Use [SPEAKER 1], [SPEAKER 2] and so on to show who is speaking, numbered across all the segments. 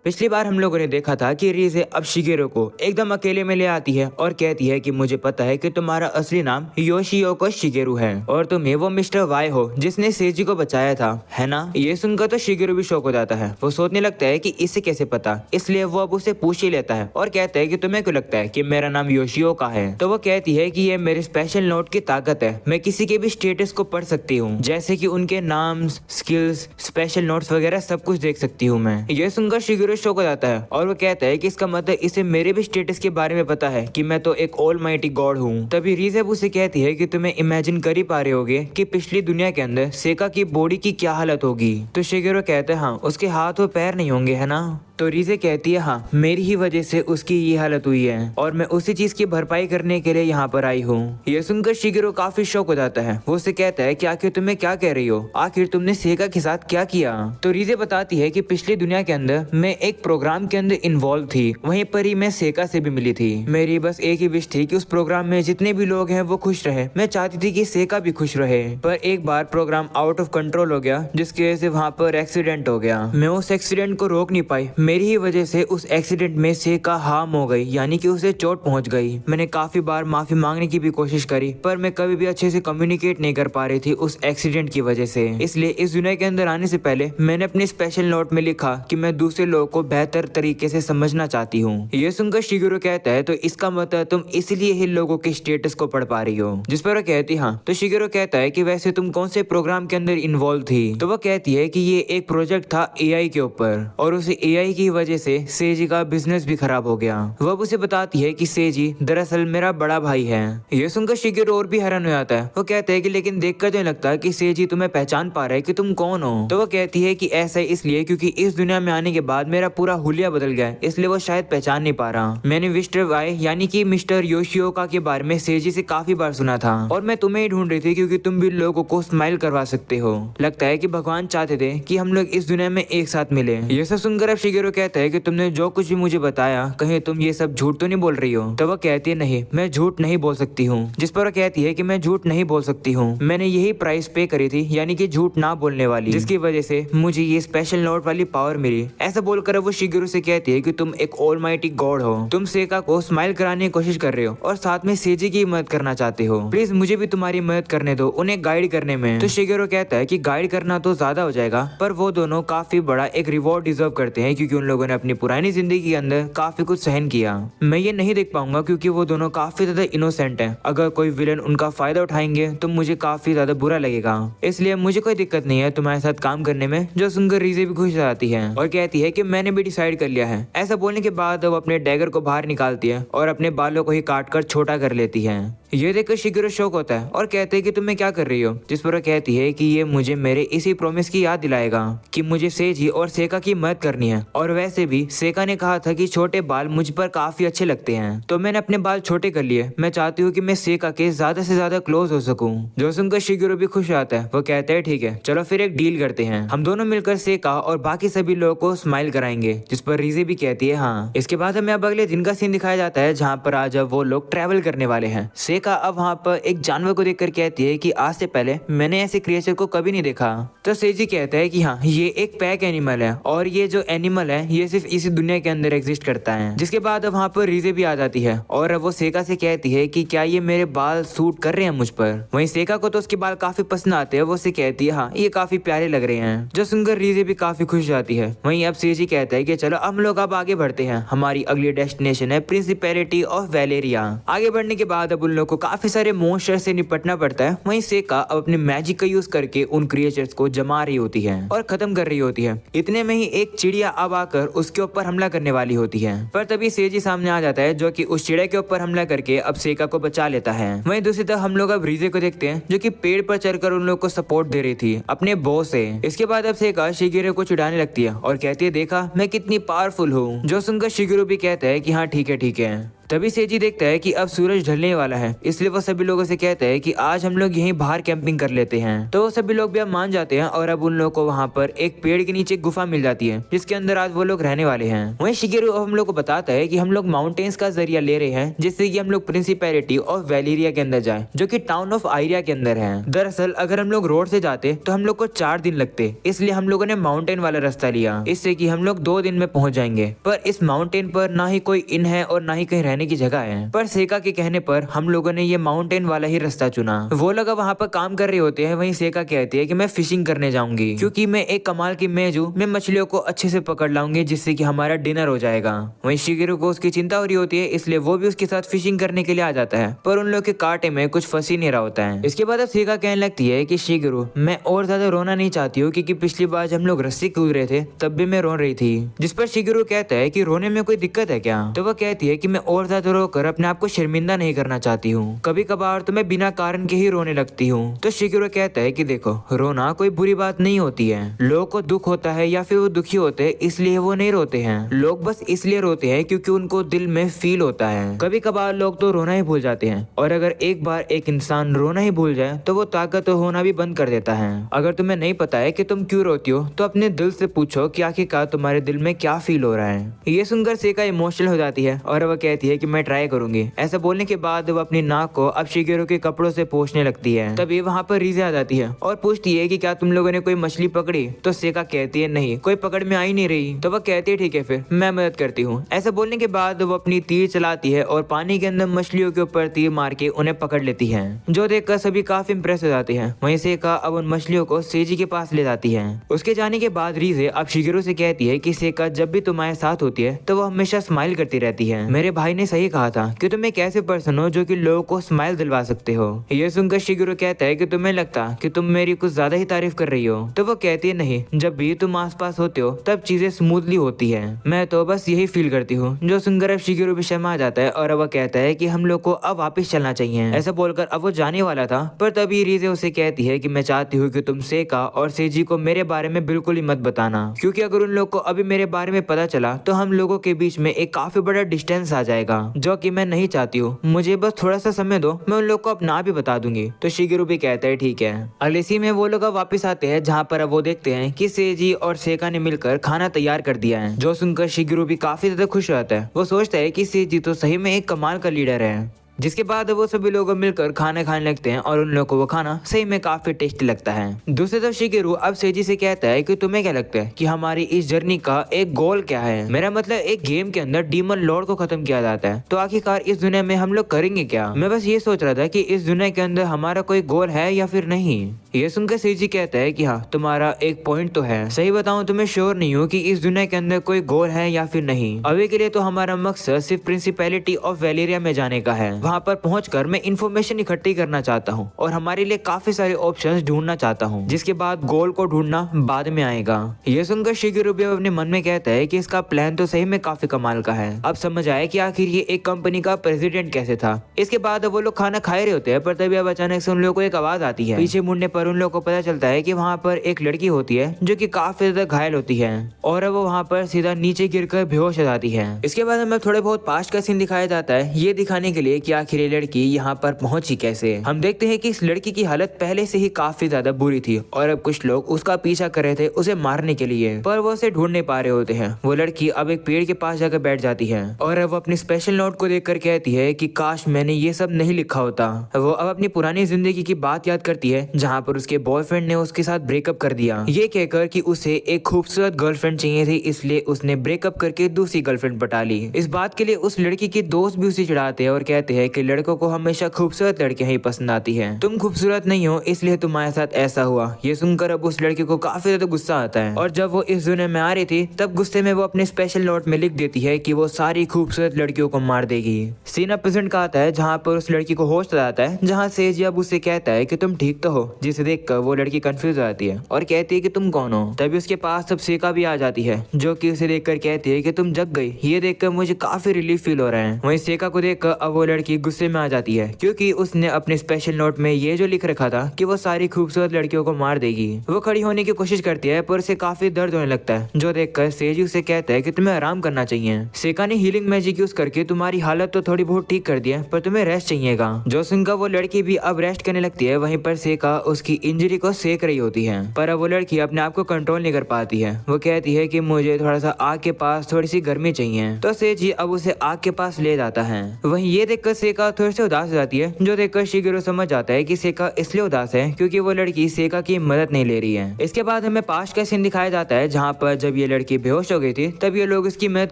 [SPEAKER 1] पिछली बार हम लोगों ने देखा था कि रीजे अब शिगेरो को एकदम अकेले में ले आती है और कहती है कि मुझे पता है कि तुम्हारा असली नाम योशिओको शिगेरू है और तुम ही वो मिस्टर वाई हो जिसने सेजी को बचाया था, है ना। ये सुनकर तो शिगेरू भी शौक हो जाता है। वो सोचने लगता है कि इसे कैसे पता, इसलिए वो अब उसे पूछ ही लेता है और कहता है कि तुम्हें क्यों लगता है कि मेरा नाम योशिओका है। तो वो कहती है कि ये मेरे स्पेशल नोट की ताकत है, मैं किसी के भी स्टेटस को पढ़ सकती हूँ, जैसे कि उनके नाम, स्किल्स, स्पेशल नोट्स वगैरह सब कुछ देख सकती हूँ मैं। ये सुनकर शिगेरू शौक हो जाता है और वो कहता है कि इसका मतलब इसे मेरे भी स्टेटस के बारे में पता है कि मैं तो एक ऑलमाइटी गॉड हूँ। तभी रीजे उसे कहती है कि तुम्हें इमेजिन कर ही पा रहे होगे कि पिछली दुनिया के अंदर सेका की बॉडी की क्या हालत होगी। तो शिगेरू कहता है हाँ, उसके हाथ और पैर नहीं होंगे, है ना। तो रीजे कहती है हाँ, मेरी ही वजह से उसकी ये हालत हुई है और मैं उसी चीज की भरपाई करने के लिए यहाँ पर आई हूँ। ये सुनकर शिगेरू काफी शौक हो जाता है। वो उसे कहता है कि आखिर तुम्हें क्या कह रही हो, आखिर तुमने सेका के साथ क्या किया। तो रीजे बताती है कि पिछली दुनिया के अंदर मैं एक प्रोग्राम के अंदर इन्वॉल्व थी, वहीं पर ही मैं सेका से भी मिली थी। मेरी बस एक ही विश थी कि उस प्रोग्राम में जितने भी लोग हैं वो खुश रहे। मैं चाहती थी कि सेका भी खुश रहे, पर एक बार प्रोग्राम आउट ऑफ कंट्रोल हो गया जिसकी वजह से वहाँ पर एक्सीडेंट हो गया। मैं उस एक्सीडेंट को रोक नहीं पाई, मेरी ही वजह से उस एक्सीडेंट में सेका हार्म हो गई, यानी कि उसे चोट पहुंच गई। मैंने काफी बार माफी मांगने की भी कोशिश करी, पर मैं कभी भी अच्छे से कम्युनिकेट नहीं कर पा रही थी उस एक्सीडेंट की वजह से। इसलिए इस दुनिया के अंदर आने से पहले मैंने अपने स्पेशल नोट में लिखा कि मैं दूसरे लोगों को बेहतर तरीके से समझना चाहती हूँ। ये सुनकर शिगेरू कहता है तो इसका मतलब तुम इसलिए ही लोगों के स्टेटस को पढ़ पा रही हो। जिस पर वो कहती हाँ। तो शिगेरू कहता है कि वैसे तुम कौन से प्रोग्राम के अंदर इन्वॉल्व थी। तो वो कहती है कि ये एक प्रोजेक्ट था एआई के ऊपर और उस एआई की वजह से सेजी का बिजनेस भी खराब हो गया। वो अब उसे बताती है कि सेजी दरअसल मेरा बड़ा भाई है। ये सुनकर शिगेरू और भी हैरान हो जाता है। वो कहता है कि लेकिन देखकर तो लगता कि सेजी तुम्हें पहचान पा रहा है कि तुम कौन हो। तो वो कहती है कि ऐसा इसलिए क्योंकि इस दुनिया में आने के बाद मेरा पूरा हुलिया बदल गया है, इसलिए वो शायद पहचान नहीं पा रहा। मैंने मिस्टर वाई यानी कि मिस्टर योशिओका के बारे में सेजी से काफी बार सुना था और मैं तुम्हें ही ढूंढ रही थी क्योंकि तुम भी लोगों को स्माइल करवा सकते हो। लगता है कि भगवान चाहते थे कि हम लोग इस दुनिया में एक साथ मिले। ये सब सुनकर अब शिगेरू कहता है कि तुमने जो कुछ भी मुझे बताया, कहीं तुम ये सब झूठ तो नहीं बोल रही हो। तो वो कहती है नहीं, मैं झूठ नहीं बोल सकती हूँ। जिस पर वो कहती है कि मैं झूठ नहीं बोल सकती हूँ, मैंने यही प्राइस पे करी थी, यानी कि झूठ ना बोलने वाली, जिसकी वजह से मुझे ये स्पेशल नोट वाली पावर मिली। ऐसा बोलकर वो शिगेरू से कहती है कि तुम एक ऑलमाइटी गॉड हो, तुम सेका को स्माइल कराने की कोशिश कर रहे हो और साथ में सेजी की मदद करना चाहते हो। प्लीज मुझे भी तुम्हारी मदद करने दो, उन्हें गाइड करने में। तो शिगेरू कहता है कि गाइड करना तो ज्यादा हो जाएगा, पर वो दोनों काफी बड़ा एक रिवॉर्ड डिजर्व करते हैं क्योंकि उन लोगों ने अपनी पुरानी जिंदगी के अंदर काफी कुछ सहन किया। मैं ये नहीं देख पाऊंगा क्योंकि वो दोनों काफी ज्यादा इनोसेंट हैं। अगर कोई विलन उनका फायदा उठाएंगे तो मुझे काफी ज्यादा बुरा लगेगा, इसलिए मुझे कोई दिक्कत नहीं है तुम्हारे साथ काम करने में। जो सुनकर रीजे भी खुश हो जाती है और कहती है कि मैंने भी डिसाइड कर लिया है। ऐसा बोलने के बाद वो अपने डैगर को बाहर निकालती है और अपने बालों को ही काट कर छोटा कर लेती है। ये देखकर शिगेरू शौक होता है और कहते हैं कि तुम मैं क्या कर रही हो। जिस पर वो कहती है कि ये मुझे मेरे इसी प्रॉमिस की याद दिलाएगा कि मुझे सेजी और सेका की मदद करनी है, और वैसे भी सेका ने कहा था कि छोटे बाल मुझ पर काफी अच्छे लगते हैं, तो मैंने अपने बाल छोटे कर लिए। मैं चाहती हूँ कि मैं सेका के ज्यादा से ज्यादा क्लोज हो सकूं। जो सुनकर शिगेरू भी खुश आता है। वो कहता है ठीक है, चलो फिर एक डील करते हैं, हम दोनों मिलकर सेका और बाकी सभी लोगों को स्माइल कराएंगे। जिस पर रीजे भी कहती है हाँ। इसके बाद हमें अब अगले दिन का सीन दिखाया जाता है जहाँ पर आज वो लोग ट्रैवल करने वाले हैं। सेका अब वहाँ पर एक जानवर को देखकर कहती है कि आज से पहले मैंने ऐसे क्रिएचर को कभी नहीं देखा। तो सेजी कहता है कि हाँ, ये एक पैक एनिमल है और ये जो एनिमल है ये सिर्फ इसी दुनिया के अंदर एग्जिस्ट करता है। जिसके बाद वहाँ पर रीजे भी आ जाती है और वो सेका से कहती है कि क्या ये मेरे बाल सूट कर रहे हैं मुझ पर। वहीं सेका को तो उसके बाल काफी पसंद आते हैं। वो उसे कहती है हाँ, ये काफी प्यारे लग रहे हैं। जो सुनकर रीजे भी काफी खुश जाती है। वहीं अब सेजी कहता है कि चलो हम लोग अब आगे बढ़ते हैं, हमारी अगली डेस्टिनेशन है प्रिंसिपैलिटी ऑफ वेलेरिया। आगे बढ़ने के बाद अब उन लोग को काफी सारे मॉन्स्टर से निपटना पड़ता है। वहीं सेका अब अपने मैजिक का यूज करके उन क्रिएचर्स को जमा रही होती है और खत्म कर रही होती है। इतने में ही एक चिड़िया अब आकर उसके ऊपर हमला करने वाली होती है, पर तभी सेजी सामने आ जाता है जो कि उस चिड़िया के ऊपर हमला करके अब सेका को बचा लेता है। वहीं दूसरी तरफ हम लोग अब रीजे को देखते हैं जो कि पेड़ पर चढ़कर उन लोग को सपोर्ट दे रही थी अपने बो से। इसके बाद अब सेका शिगेरू को चिढ़ाने लगती है और कहती है देखा मैं कितनी पावरफुल हूँ। जो सुनकर शिगेरू भी कहता है कि हाँ ठीक है ठीक है। तभी सेजी देखता है कि अब सूरज ढलने वाला है, इसलिए वो सभी लोगों से कहता है कि आज हम लोग यहीं बाहर कैंपिंग कर लेते हैं। तो वो सभी लोग भी अब मान जाते हैं और अब उन लोगों को वहाँ पर एक पेड़ के नीचे गुफा मिल जाती है जिसके अंदर आज वो लोग रहने वाले हैं। वहीं शिगेरू अब हम लोग को बताता है कि हम लोग माउंटेन्स का जरिया ले रहे हैं जिससे कि हम लोग प्रिंसिपैलिटी ऑफ वेलेरिया के अंदर जाए, जो कि टाउन ऑफ आयरिया के अंदर है। दरअसल अगर हम लोग रोड से जाते तो हम लोग को 4 दिन लगते, इसलिए हम लोगों ने माउंटेन वाला रास्ता लिया, इससे कि हम लोग 2 दिन में पहुंच जाएंगे। पर इस माउंटेन पर ना ही कोई इन है और ना ही कहीं रहने की जगह है। पर सेका के कहने पर हम लोगों ने ये माउंटेन वाला ही रास्ता चुना। वो लोग वहाँ पर काम कर रहे होते हैं। वहीं सेका कहती है कि मैं फिशिंग करने जाऊंगी क्योंकि मैं एक कमाल की मेज हूँ, मैं मछलियों को अच्छे से पकड़ लाऊंगी जिससे कि हमारा डिनर हो जाएगा। वहीं शिगेरू को उसकी चिंता हो रही होती है, इसलिए वो भी उसके साथ फिशिंग करने के लिए आ जाता है। पर उन लोग के कांटे में कुछ फंस ही नहीं रहा होता है। इसके बाद अब सेका कहने लगती है कि शिगेरू मैं और ज्यादा रोना नहीं चाहती हूँ क्योंकि पिछली बार जब हम लोग रस्सी कूद रहे थे तब भी मैं रो रही थी। जिस पर शिगेरू कहता है कि रोने में कोई दिक्कत है क्या? तो वह कहती है कि मैं और ज्यादा रोकर अपने आप को शर्मिंदा नहीं करना चाहती हूँ, कभी कभार तो मैं बिना कारण के ही रोने लगती हूँ। तो शिगेरू कहता है कि देखो रोना कोई बुरी बात नहीं होती है, लोगों को दुख होता है या फिर वो दुखी होते हैं इसलिए वो नहीं रोते हैं। लोग बस इसलिए रोते हैं क्योंकि उनको दिल में फील होता है। कभी कभार लोग तो रोना ही भूल जाते हैं और अगर एक बार एक इंसान रोना ही भूल जाए तो वो ताकत होना भी बंद कर देता है। अगर तुम्हें नहीं पता है कि तुम क्यों रोती हो तो अपने दिल से पूछो कि आखिरकार तुम्हारे दिल में क्या फील हो रहा है। ये सुनकर सेका इमोशनल हो जाती है और वह कहती है कि मैं ट्राई करूंगी। ऐसा बोलने के बाद वो अपनी नाक को अब शिगेरू के कपड़ों से पोंछने लगती है। तभी वहाँ पर रीजे आ जाती है और पूछती है कि क्या तुम लोगों ने कोई मछली पकड़ी? तो सेका कहती है नहीं, कोई पकड़ में आई नहीं रही। तो वह कहती है ठीक है फिर मैं मदद करती हूँ। ऐसा बोलने के बाद वो अपनी तीर चलाती है और पानी के अंदर मछलियों के ऊपर तीर मार के उन्हें पकड़ लेती है, जो देखकर सभी काफी इंप्रेस हो जाते हैं। वहीं सेका अब उन मछलियों को सेजी के पास ले जाती है। उसके जाने के बाद रीजे अब शिगेरू से कहती है कि सेका जब भी तुम्हारे साथ होती है तो वो हमेशा स्माइल करती रहती है। मेरे भाई ने सही कहा था कि तुम एक ऐसे पर्सन हो जो कि लोगों को स्माइल दिलवा सकते हो। ये सुनकर शिगेरू कहता है कि तुम्हें लगता कि तुम मेरी कुछ ज्यादा ही तारीफ कर रही हो। तो वो कहती है नहीं, जब भी तुम आसपास होते हो तब चीजें स्मूथली होती है, मैं तो बस यही फील करती हूँ। जो सुनकर अब शिगेरू भी शर्मा जाता है और वह कहता है कि हम लोग को अब वापस चलना चाहिए। ऐसा बोलकर अब वो जाने वाला था, पर तभी रीजे उसे कहती है कि मैं चाहती हूँ कि तुम सेका और सेजी को मेरे बारे में बिल्कुल ही मत बताना, क्योंकि अगर उन लोग को अभी मेरे बारे में पता चला तो हम लोगों के बीच में एक काफी बड़ा डिस्टेंस आ जाएगा, जो कि मैं नहीं चाहती हूँ। मुझे बस थोड़ा सा समय दो, मैं उन लोग को अपना भी बता दूंगी। तो शिगेरू भी कहता है ठीक है। अगले सीन में वो लोग अब वापस आते हैं जहाँ पर अब वो देखते हैं कि सेजी और सेका ने मिलकर खाना तैयार कर दिया है, जो सुनकर शिगेरू भी काफी ज्यादा खुश रहता है। वो सोचता है कि सेजी तो सही में एक कमाल का लीडर है। जिसके बाद वो सभी लोग मिलकर खाना खाने लगते हैं और उन लोगों को वो खाना सही में काफी टेस्टी लगता है। दूसरी तरफ शिगेरू अब सेजी से कहता है कि तुम्हें क्या लगता है कि हमारी इस जर्नी का एक गोल क्या है? मेरा मतलब एक गेम के अंदर डीमन लॉर्ड को खत्म किया जाता है, तो आखिरकार इस दुनिया में हम लोग करेंगे क्या? मैं बस ये सोच रहा था कि इस दुनिया के अंदर हमारा कोई गोल है या फिर नहीं। ये सुनकर सेजी कहता है कि हाँ, तुम्हारा एक पॉइंट तो है। सही बताऊं तो मैं श्योर नहीं हूँ कि इस दुनिया के अंदर कोई गोल है या फिर नहीं। अभी के लिए तो हमारा मकसद सिर्फ प्रिंसिपैलिटी ऑफ वेलेरिया में जाने का है। वहाँ पर पहुंचकर मैं इन्फॉर्मेशन इकट्ठी करना चाहता हूँ और हमारे लिए काफी सारे ऑप्शंस ढूंढना चाहता हूँ, जिसके बाद गोल को ढूंढना बाद में आएगा। ये सुनकर शिगेरू भी अपने मन में कहता है कि इसका प्लान तो सही में काफी कमाल का है। अब समझ आया कि आखिर ये एक कंपनी का प्रेसिडेंट कैसे था। इसके बाद वो लोग खाना खाए रहे होते हैं, पर तभी अब अचानक से उन लोगों को एक आवाज आती है। पीछे मुड़ने पर उन लोगों को पता चलता है कि वहाँ पर एक लड़की होती है जो कि काफी ज्यादा घायल होती है और वो वहाँ पर सीधा नीचे गिरकर बेहोश हो जाती है। इसके बाद हमें थोड़े बहुत पास्ट का सीन दिखाया जाता है, ये दिखाने के लिए कि आखिर ये लड़की यहाँ पर पहुंची कैसे। हम देखते हैं कि इस लड़की की हालत पहले से ही काफी ज्यादा बुरी थी और अब कुछ लोग उसका पीछा कर रहे थे उसे मारने के लिए, पर वो उसे ढूंढ नहीं पा रहे होते हैं। वो लड़की अब एक पेड़ के पास जाकर बैठ जाती है और अब वो अपनी स्पेशल नोट को देखकर कहती है कि काश मैंने ये सब नहीं लिखा होता। वो अब अपनी पुरानी जिंदगी की बात याद करती है जहाँ पर उसके बॉयफ्रेंड ने उसके साथ ब्रेकअप कर दिया, ये कहकर कि उसे एक खूबसूरत गर्लफ्रेंड चाहिए थी, इसलिए उसने ब्रेकअप करके दूसरी गर्लफ्रेंड पटा ली। इस बात के लिए उस लड़की के दोस्त भी उसे चिढ़ाते हैं और कहते हैं कि लड़कों को हमेशा खूबसूरत लड़कियां ही पसंद आती हैं, तुम खूबसूरत नहीं हो इसलिए तुम्हारे साथ ऐसा हुआ। ये सुनकर अब उस लड़के को काफी ज्यादा गुस्सा आता है और जब वो इस दुनिया में आ रही थी तब गुस्से में वो अपने स्पेशल नोट में लिख देती है कि वो सारी खूबसूरत लड़कियों को मार देगी। सीन अब प्रेजेंट का आता है जहाँ पर उस लड़की को होश आता है, जहाँ सेज अब उसे कहता है कि तुम ठीक तो हो, जिसे देखकर वो लड़की कंफ्यूज हो जाती है और कहती है कि तुम कौन हो। तभी उसके पास अब सेका भी आ जाती है जो कि उसे देखकर कहती है कि तुम जग गई। ये देखकर मुझे काफी रिलीफ फील हो रहा है। वहीं सेका को देखकर अब वो लड़की लड़की गुस्से में आ जाती है क्योंकि उसने अपने स्पेशल नोट में ये जो लिख रखा था कि वो सारी खूबसूरत लड़कियों को मार देगी। वो खड़ी होने की कोशिश करती है पर उसे काफी दर्द होने लगता है, जो देखकर सेजी उसे कहता है कि तुम्हें आराम करना चाहिए। सेका ने हीलिंग मैजिक यूज करके तुम्हारी हालत तो थोड़ी बहुत ठीक कर दी है पर तुम्हें रेस्ट चाहिएगा। जो सुनकर वो लड़की भी अब रेस्ट करने लगती है। वहीं पर सेका उसकी इंजरी को सेक रही होती है पर अब वो लड़की अपने आप को कंट्रोल नहीं कर पाती है। वो कहती है कि मुझे थोड़ा सा आग के पास थोड़ी सी गर्मी चाहिए, तो सेजी अब उसे आग के पास ले जाता है। वहीं ये देखकर सेका थोड़ी सी उदास हो जाती है, जो देखकर शिगेरो समझ जाता है कि सेका इसलिए उदास है क्योंकि वो लड़की सेका की मदद नहीं ले रही है। इसके बाद हमें पास्ट का सीन दिखाया जाता है जहाँ पर जब ये लड़की बेहोश हो गई थी तब ये लोग उसकी मदद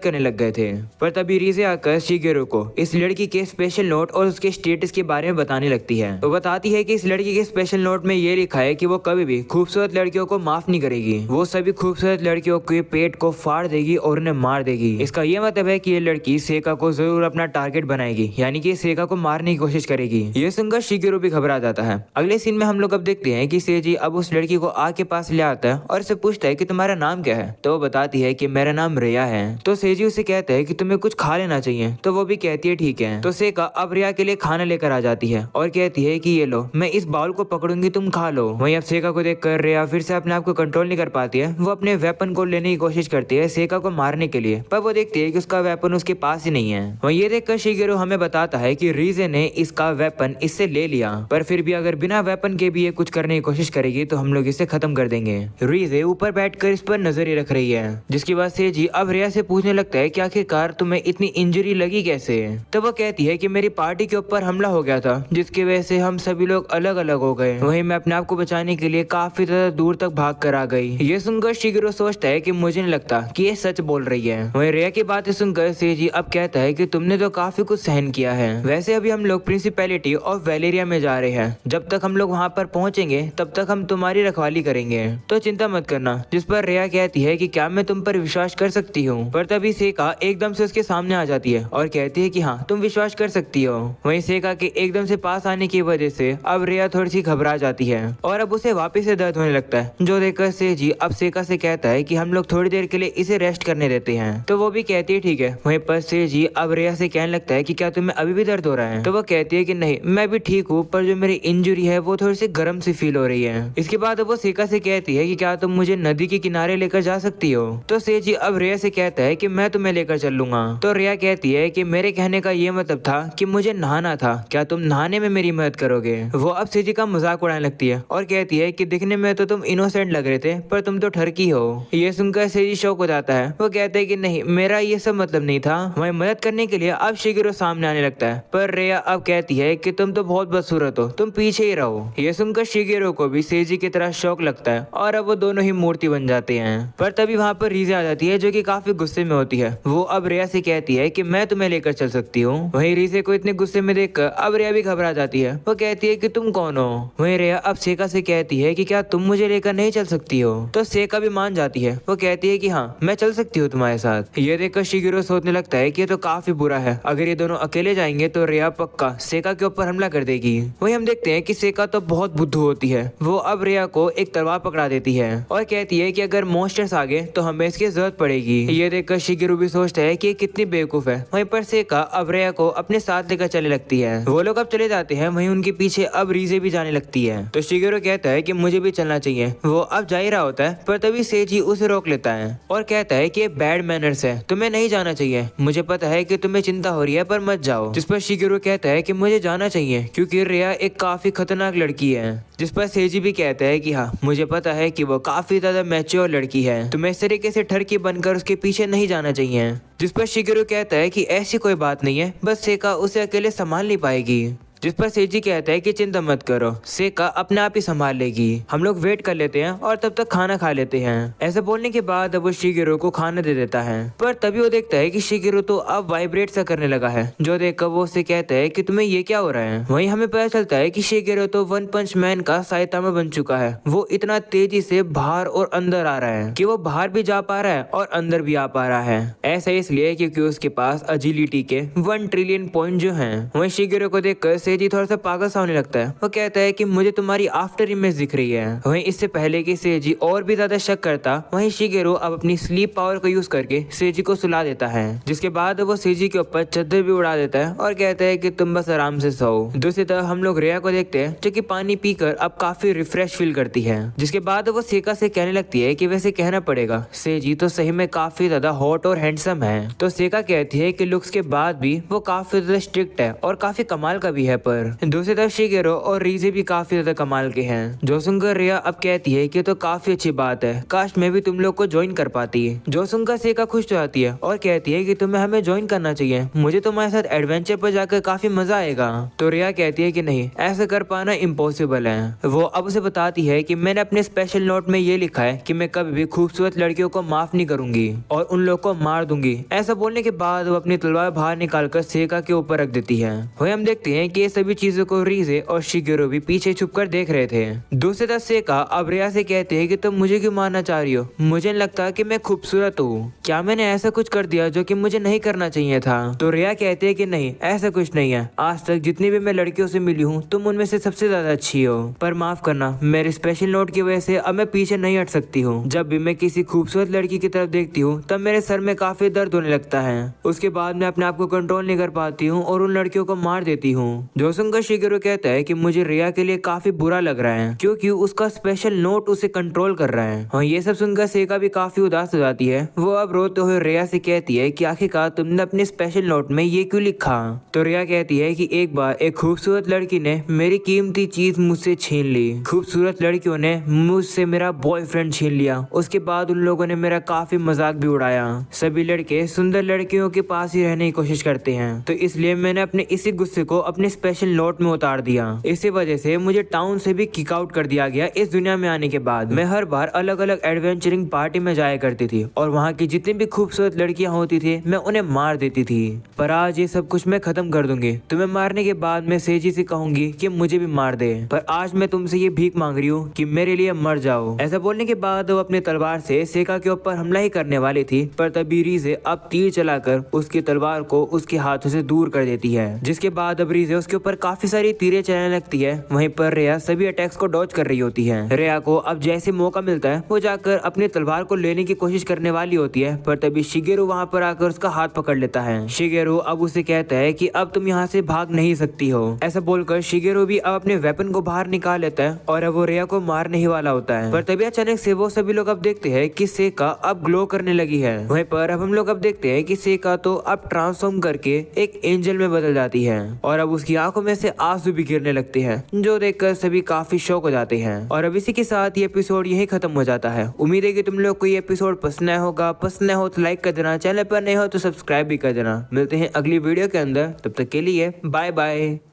[SPEAKER 1] करने लग गए थे। पर तभी रीजे आकर शिगेरो को इस लड़की के स्पेशल नोट और उसके स्टेटस के बारे में बताने लगती है। वो बताती है कि इस लड़की के स्पेशल नोट में ये लिखा है कि वो कभी भी खूबसूरत लड़कियों को माफ नहीं करेगी। वो सभी खूबसूरत लड़कियों के पेट को फाड़ देगी और उन्हें मार देगी। इसका ये मतलब है कि ये लड़की सेका को जरूर अपना टारगेट बनाएगी, यानी कि सेका को मारने की कोशिश करेगी। ये सुनकर शिगेरो भी घबरा जाता है। अगले सीन में हम लोग अब देखते हैं कि सेजी अब उस लड़की को आग के पास ले आता है और उससे पूछता है कि तुम्हारा नाम क्या है। तो वो बताती है कि मेरा नाम रिया है। तो सेजी उसे कहता है कि तुम्हें कुछ खा लेना चाहिए, तो वो भी कहती है ठीक है। तो सेका अब रिया के लिए खाना लेकर आ जाती है और कहती है कि ये लो, मैं इस बाउल को पकड़ूंगी, तुम खा लो। वहीं अब सेका को देखकर रिया फिर से अपने आप को कंट्रोल नहीं कर पाती है। वो अपने वेपन को लेने की कोशिश करती है सेका को मारने के लिए, पर वो देखती है कि उसका वेपन उसके पास ही नहीं है। वहीं ये देखकर शिगेरो हमें बताता है कि रीजे ने इसका वेपन इससे ले लिया, पर फिर भी अगर बिना वेपन के भी ये कुछ करने की कोशिश करेगी तो हम लोग इसे खत्म कर देंगे। रीजे ऊपर बैठकर इस पर नजर रख रही है, जिसकी बाद सेजी अब रिया से पूछने लगता है कि आखिरकार तुम्हें इतनी इंजरी लगी कैसे। तो वो कहती है कि मेरी पार्टी के ऊपर हमला हो गया था जिसकी वजह से हम सभी लोग अलग अलग हो गए। वहीं मैं अपने आप को बचाने के लिए काफी ज्यादा दूर तक भाग कर आ गई। ये सुनकर शिगेरो सोचता है कि मुझे नहीं लगता कि ये सच बोल रही है। वहीं रिया की बातें सुनकर सेजी अब कहता है कि तुमने तो काफी कुछ सहन किया है। वैसे अभी हम लोग प्रिंसिपैलिटी ऑफ वेलेरिया में जा रहे हैं, जब तक हम लोग वहाँ पर पहुँचेंगे तब तक हम तुम्हारी रखवाली करेंगे, तो चिंता मत करना। जिस पर रिया कहती है कि क्या मैं तुम पर विश्वास कर सकती हूँ। पर तभी सेका एकदम से उसके सामने आ जाती है और कहती है कि हाँ तुम विश्वास कर सकती हो। वहीं सेका के एकदम से पास आने की वजह से अब रिया थोड़ी सी घबरा जाती है और अब उसे वापस से दर्द होने लगता है, जो देखकर सेजी अब सेका से कहता है कि हम लोग थोड़ी देर के लिए इसे रेस्ट करने देते हैं। तो वो भी कहती है ठीक है। वहीं पर सेजी अब रिया से कहने लगता है कि क्या तुम्हें अभी भी दर्द हो रहा है। तो वो कहती है कि नहीं, मैं भी ठीक हूँ, पर जो मेरी इंजरी है वो थोड़ी सी गर्म सी फील हो रही है। इसके बाद वो सेका से कहती है कि क्या तुम मुझे नदी के किनारे लेकर जा सकती हो। तो सेजी अब रिया से कहता है कि मैं तुम्हें लेकर चल लूंगा। तो रिया कहती है कि मेरे कहने का ये मतलब था कि मुझे नहाना था, क्या तुम नहाने में मेरी मदद करोगे। वो अब सेजी का मजाक उड़ाने लगती है और कहती है कि दिखने में तो तुम इनोसेंट लग रहे थे पर तुम तो ठरकी हो। ये सुनकर सेजी शौक हो जाता है। वो कहते हैं कि नहीं, मेरा ये सब मतलब नहीं था। वहीं मदद करने के लिए अब शिगेरो सामने आने लगता है, पर रिया अब कहती है कि तुम तो बहुत बदसूरत हो, तुम पीछे ही रहो। ये सुनकर शिगेरो को भी सेजी की तरह शौक लगता है और अब वो दोनों ही मूर्ति बन जाते हैं। पर तभी वहाँ पर रीजे आ जाती है जो कि काफी गुस्से में होती है। वो अब रिया से कहती है कि मैं तुम्हें लेकर चल सकती हूँ। वहीं रीजे को इतने गुस्से में देखकर अब रिया भी घबरा जाती है। वो कहती है कि तुम कौन हो। वहीं रिया अब सेका से कहती है कि क्या तुम मुझे लेकर नहीं चल सकती हो। तो सेका भी मान जाती है। वो कहती है कि हाँ मैं चल सकती हूँ तुम्हारे साथ। ये देखकर शिगेरो सोचने लगता है कि ये तो काफी बुरा है, अगर ये दोनों अकेले जाएंगे तो रिया पक्का सेका के ऊपर हमला कर देगी। वहीं हम देखते हैं कि सेका तो बहुत बुद्धू होती है। वो अब रिया को एक तलवार पकड़ा देती है और कहती है कि अगर मॉन्स्टर्स आ गए तो हमें इसकी जरूरत पड़ेगी। ये देखकर शिगेरो भी सोचता है कि कितनी बेवकूफ है। वहीं पर सेका अब रिया को अपने साथ लेकर चलने लगती है। वो लोग अब चले जाते हैं। वहीं उनके पीछे अब रीजे भी जाने लगती है। तो शिगेरो कहता है कि मुझे भी चलना चाहिए। वो अब जा ही रहा होता है, पर तभी सेजी उसे रोक लेता है और कहता है कि ये बैड मैनर्स है, तुम्हें नहीं जाना चाहिए। मुझे पता है कि तुम्हें चिंता हो रही है पर मत जाओ। जिस पर शिगेरो कहता है कि मुझे जाना चाहिए क्योंकि रिया एक काफी खतरनाक लड़की है। जिस पर सेजी भी कहता है कि हाँ मुझे पता है कि वो काफी ज्यादा मैच्योर लड़की है, तुम्हें इस तरीके से ठरकी बनकर उसके पीछे नहीं जाना चाहिए। जिस पर शिगेरो कहता है कि ऐसी कोई बात नहीं है, बस सेका उसे अकेले संभाल नहीं पाएगी। जिस पर सेजी कहता है कि चिंता मत करो, सेका अपने आप ही संभाल लेगी, हम लोग वेट कर लेते हैं और तब तक खाना खा लेते हैं। ऐसा बोलने के बाद वो शिगेरो को खाना दे देता है, पर तभी वो देखता है कि शिगेरो तो अब वाइब्रेट सा करने लगा है, जो देखकर वो उससे कहता है कि तुम्हें ये क्या हो रहा है। वहीं हमें पता चलता है कि शिगेरो तो वन पंच मैन का साइतामा बन चुका है। वो इतना तेजी से बाहर और अंदर आ रहा है कि वो बाहर भी जा पा रहा है और अंदर भी आ पा रहा है। ऐसा इसलिए क्योंकि उसके पास अजिलिटी के 1 ट्रिलियन पॉइंट जो है। वहीं शिगेरो को देखकर सेजी थोड़ा सा पागल सा होने लगता है। वो कहता है कि मुझे तुम्हारी आफ्टर इमेज दिख रही है। वहीं इससे पहले कि सेजी और भी ज्यादा शक करता, वहीं शिगेरू अब अपनी स्लीप पावर को यूज करके सेजी को सुला देता है, जिसके बाद वो सेजी के ऊपर चद्दर भी उड़ा देता है और कहता है कि तुम बस आराम से सो। दूसरी तरफ हम लोग रिया को देखते हैं जो कि पानी पीकर अब काफी रिफ्रेश फील करती है, जिसके बाद वो सेका से कहने लगती है कि वैसे कहना पड़ेगा सेजी तो सही में काफी ज्यादा हॉट और हैंडसम है। तो सेका कहती है कि लुक्स के बाद भी वो काफी ज्यादा स्ट्रिक्ट है और काफी कमाल का भी है। पर दूसरी तरफ शिगेरू और रीजे भी काफी ज्यादा कमाल के हैं, जो सुनकर रिया अब कहती है कि तो काफी अच्छी बात है, काश मैं भी तुम लोग को ज्वाइन कर पाती। जो सुनकर सेका खुश हो जाती है और कहती है कि तुम्हें हमें ज्वाइन करना चाहिए, मुझे तुम्हारे साथ एडवेंचर पर जाकर काफी मजा आएगा। तो रिया कहती है कि नहीं, ऐसा कर पाना इम्पॉसिबल है। वो अब उसे बताती है कि मैंने अपने स्पेशल नोट में ये लिखा है कि मैं कभी भी खूबसूरत लड़कियों को माफ नहीं करूंगी और उन लोग को मार दूंगी। ऐसा बोलने के बाद वो अपनी तलवार बाहर निकालकर सेका के ऊपर रख देती है। वही हम देखते हैं कि ये सभी चीजों को रीजे और शिगेरू भी पीछे छुपकर देख रहे थे। दूसरी तरफ सेका अब रिया से कहते हैं कि तुम मुझे क्यों मारना चाह रही हो, मुझे लगता कि मैं खूबसूरत हूँ, क्या मैंने ऐसा कुछ कर दिया जो कि मुझे नहीं करना चाहिए था। तो रिया कहते हैं कि नहीं, ऐसा कुछ नहीं है, आज तक जितनी भी मैं लड़कियों से मिली हूँ तुम उनमें से सबसे ज्यादा अच्छी हो, पर माफ करना मेरे स्पेशल नोट की वजह से अब मैं पीछे नहीं हट सकती हूँ। जब भी मैं किसी खूबसूरत लड़की की तरफ देखती हूँ तब मेरे सर में काफी दर्द होने लगता है, उसके बाद मैं अपने आप को कंट्रोल नहीं कर पाती हूँ और उन लड़कियों को मार देती हूँ। जो सुनकर शिगेरू कहता है कि मुझे रिया के लिए काफी बुरा लग रहा है क्योंकि उसका स्पेशल नोट उसे कंट्रोल कर रहा है। और ये सब सुनकर सेका भी काफी उदास हो जाती है। वो अब रोते हुए रिया से कहती है कि आखिरकार तुमने अपने स्पेशल नोट में ये क्यों लिखा। तो रिया कहती है कि एक बार एक खूबसूरत लड़की ने मेरी कीमती चीज मुझसे छीन ली, खूबसूरत लड़कियों ने मुझसे मेरा बॉयफ्रेंड छीन लिया, उसके बाद उन लोगों ने मेरा काफी मजाक भी उड़ाया। सभी लड़के सुंदर लड़कियों के पास ही रहने की कोशिश करते हैं, तो इसलिए मैंने अपने इसी गुस्से को अपने स्पेशल नोट में उतार दिया। इसी वजह से मुझे टाउन से भी किक आउट कर दिया गया। इस दुनिया में आने के बाद मैं हर बार अलग अलग एडवेंचरिंग पार्टी में जाया करती थी और वहाँ की जितनी भी खूबसूरत लड़कियां होती थी मैं उन्हें मार देती थी, पर आज ये सब कुछ मैं खत्म कर दूंगी। तुम्हें मारने के बाद मैं सेजी से कहूंगी कि मुझे भी मार दे, पर आज मैं तुमसे ये भीख मांग रही हूँ कि मेरे लिए मर जाओ। ऐसा बोलने के बाद वो अपनी तलवार से सेका के ऊपर हमला ही करने वाली थी, पर तभी रीजे अब तीर चलाकर उसकी तलवार को उसके हाथों से दूर कर देती है, जिसके बाद अब रीजे उसके ऊपर काफी सारी तीरें चलाने लगती है। वहीं पर रिया सभी अटैक्स को डॉज कर रही होती है। रिया को अब जैसे मौका मिलता है वो जाकर अपनी तलवार को लेने की कोशिश करने वाली होती है, पर तभी शिगेरू वहां पर आकर उसका हाथ पकड़ लेता है। शिगेरू अब उसे कहता है कि अब तुम यहाँ से भाग नहीं सकती हो। ऐसा बोलकर शिगेरू भी अब अपने वेपन को बाहर निकाल लेता है और अब वो रिया को मारने ही वाला होता है, पर तभी अचानक से वो सभी लोग अब देखते हैं कि सेका अब ग्लो करने लगी है। वहीं पर अब हम लोग अब देखते हैं कि सेका तो अब ट्रांसफॉर्म करके एक एंजल में बदल जाती है और अब उसकी आंखों में से आंसू भी गिरने लगते हैं, जो देखकर सभी काफी शौक हो जाते हैं। और अब इसी के साथ ये एपिसोड यही खत्म हो जाता है। उम्मीद है कि तुम लोग को ये एपिसोड पसंद आया होगा। पसंद हो तो लाइक कर देना, चैनल पर नए हो तो सब्सक्राइब भी कर देना। मिलते हैं अगली वीडियो के अंदर, तब तक के लिए बाय बाय।